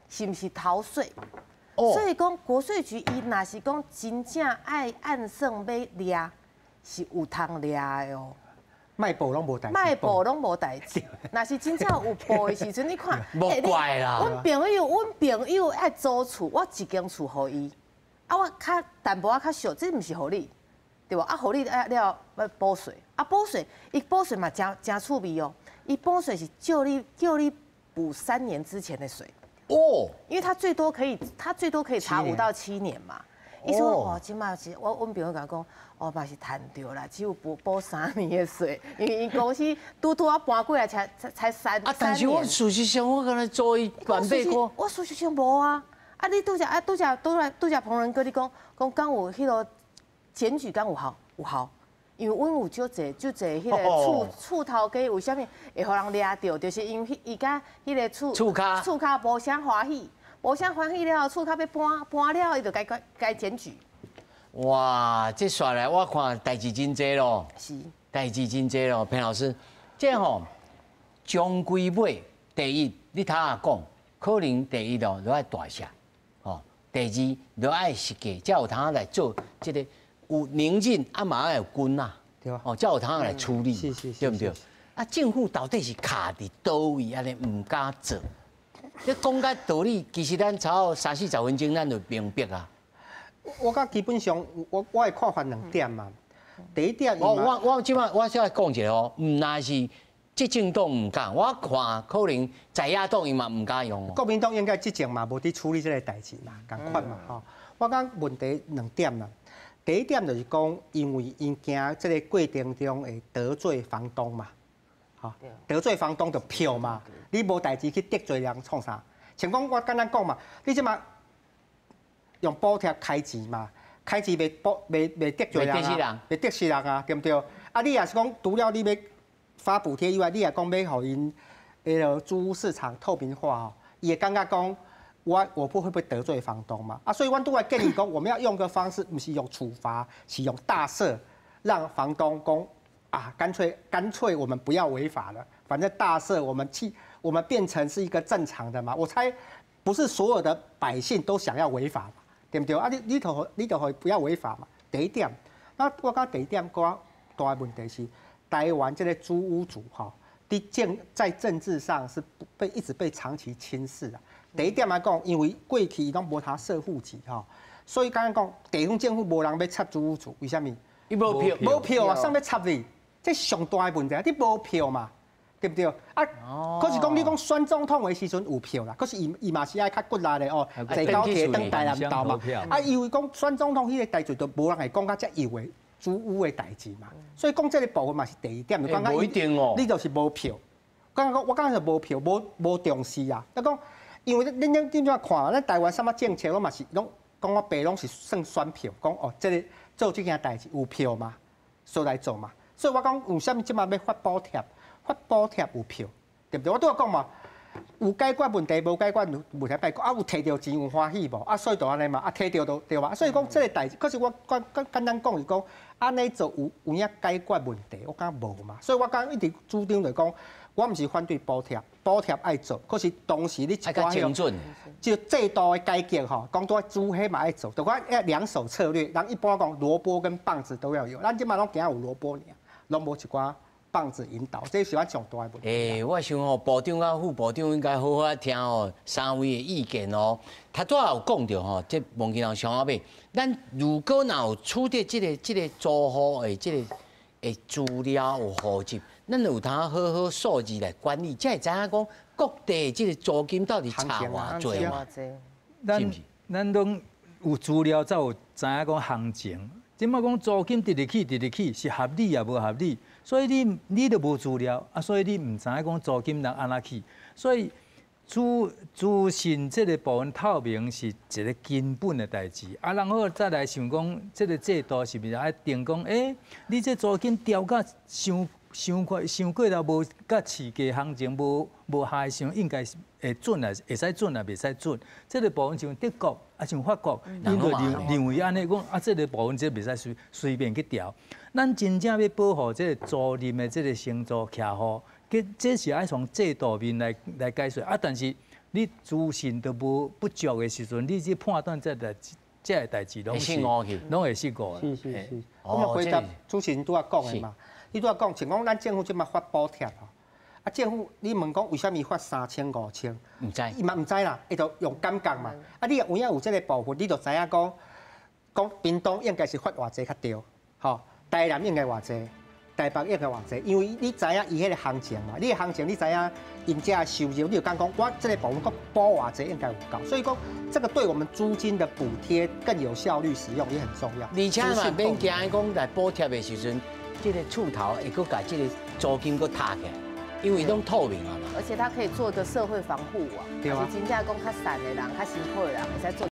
是毋是逃税？所以讲国税局伊若是讲真正爱按算要掠，是有通掠的哦。卖报拢无代志，卖报拢无代志。若是真正有报的时阵，你看，无怪啦。阮朋友爱租厝，我一间厝互伊，啊，我较淡薄仔较俗，这毋是互你，对无？啊，互你了要补税，啊，补税，伊补税嘛真趣味哦。伊补税是叫你补3年之前的税。哦，因为他最多可以查5到7年嘛。伊说哦，即马是阮朋友甲讲，哦嘛是赚着啦，只有补3年的税，因为因公司拄啊搬过来才3年。啊，但是我事实上我敢若做伊100块，我事实上无啊。啊，你拄则旁人跟你讲敢有迄个检举敢有效。因为阮有就侪迄个厝头家，为虾米会互人掠着？就是因为伊甲迄个厝骹无啥欢喜，了后，厝骹要搬了，伊就该检举。哇，这说来我看代志真多咯。是。代志真多咯，平老师，这吼终归尾第一，你头下讲，可能第一咯，就爱大厦，哦，第二就爱实价，才有通来做这个。有宁静啊，嘛要有军呐，对吧？哦，才有通来处理，对不对？啊，政府到底是卡伫倒位，安尼唔敢做？你讲个道理，其实咱超30-40分钟，咱就明白啊。我讲基本上，我的看法2点嘛。第一点，我即摆我先讲一下哦，唔那是执政党唔敢，我看可能在野党伊嘛唔敢用。国民党应该执政嘛，无伫处理这个代志嘛，共款嘛吼。我讲问题2点啦。第一点就是讲，因为因惊这个过程中会得罪房东嘛，吼，得罪房东就票嘛，你无代志去得罪人创啥？像讲我简单讲嘛，你即马用补贴开钱嘛，开钱袂得罪人啊，袂得罪人啊，对不对？啊，你也是讲除了你要发补贴以外，你也讲要互因迄个租屋市场透明化吼，伊会感觉讲。我不会得罪房东嘛？啊，所以我都来建议讲，我们要用个方式，不是用处罚，是用大赦，让房东讲啊，干脆我们不要违法了，反正大赦我们变成是一个正常的嘛。我猜不是所有的百姓都想要违法嘛，对不对？啊，你就不要违法嘛。第一点，那我讲第一点个大问题是，台湾这个租屋主哈，在政治上是一直被长期轻视啊。第一点来讲，因为过去拢无他设户籍吼，所以刚刚讲地方政府无人要插租屋主，为什么？伊无票啊，上要插你，这上大的问题，你无票嘛，对不对？啊，可是讲你讲选总统的时阵有票啦，可是伊嘛是爱较骨力的哦，坐高铁登台南岛嘛，啊，因为讲选总统迄个代志都无人会讲到遮有的租屋的代志嘛，所以讲这个部分嘛是第一点，就讲无一定哦，你就是无票，我刚才无票，无重视啊，那讲。因为恁怎看，咱台湾什么政策，拢嘛是拢讲我爸拢是算选票，讲哦，这个做这件代志有票嘛，所以来做嘛。所以我讲有啥物即马要发补贴有票，对不对？我都要讲嘛，有解决问题，无解决问题拜啊，有摕到钱有欢喜无？啊，所以就安尼嘛，啊，摕到就对吧？所以讲这个代志，可是我简单讲是讲，安尼做有影解决问题，我讲无嘛。所以我讲一直主张就讲。我唔是反对补贴爱做，可是同时你一寡精准，就制度的改革吼，讲多猪黑嘛爱做，就讲要2手策略。人一般讲萝卜跟棒子都要有，咱即马拢惊有萝卜尔，拢无一寡棒子引导，这是我上大的问题。我想吼，部长甲副部长应该好好听吼3位的意见哦。他拄有讲到吼，这问题上上尾，咱如果若有取得这个租户的这个资料有户籍。咱有通好好数字来管理，才会知影讲各地这个租金到底差偌济嘛？咱拢有资料，才有知影讲行情。即摆讲租金直直起，是合理也无合理。所以你都无资料啊，所以你唔知影讲租金人安怎起。所以资讯这个部分透明是一个根本的代志。啊，然后再来想讲，这个制度是不是爱定讲？你这租金调甲伤过了无，甲市价行情无下上，应该是会准啊，会使准啊，袂使准。这个部分像德国啊，像法国，因就认为安尼讲啊，这个部分这袂使随便去调。咱真正要保护这个租赁的这个承租客户，这是爱从制度面来解说啊。但是你资讯都不足的时阵，你去判断这个代志拢是拢会失误。是。我们回答主持人拄仔讲的嘛，你拄仔讲，像讲咱政府即马发补贴吼。啊，政府你问讲为什么发3000、5000？唔知，伊嘛唔知啦，伊就用感觉嘛。啊，你有影有这个部分，你就知影讲屏东应该是发偌济较对，吼，台南应该偌济，台北应该偌济，因为你知影伊迄个行情嘛，你的行情你知影因遮的收入，你就讲我这个部分讲补偌济应该有够，所以讲这个对我们租金的补贴更有效率使用也很重要。而且嘛，免惊讲来补贴的时阵，这个厝头会搁把这个租金搁踏起来。因为拢透明啊嘛，而且它可以做一个社会防护网，而且真正讲较散的人、较辛苦的人，会使做。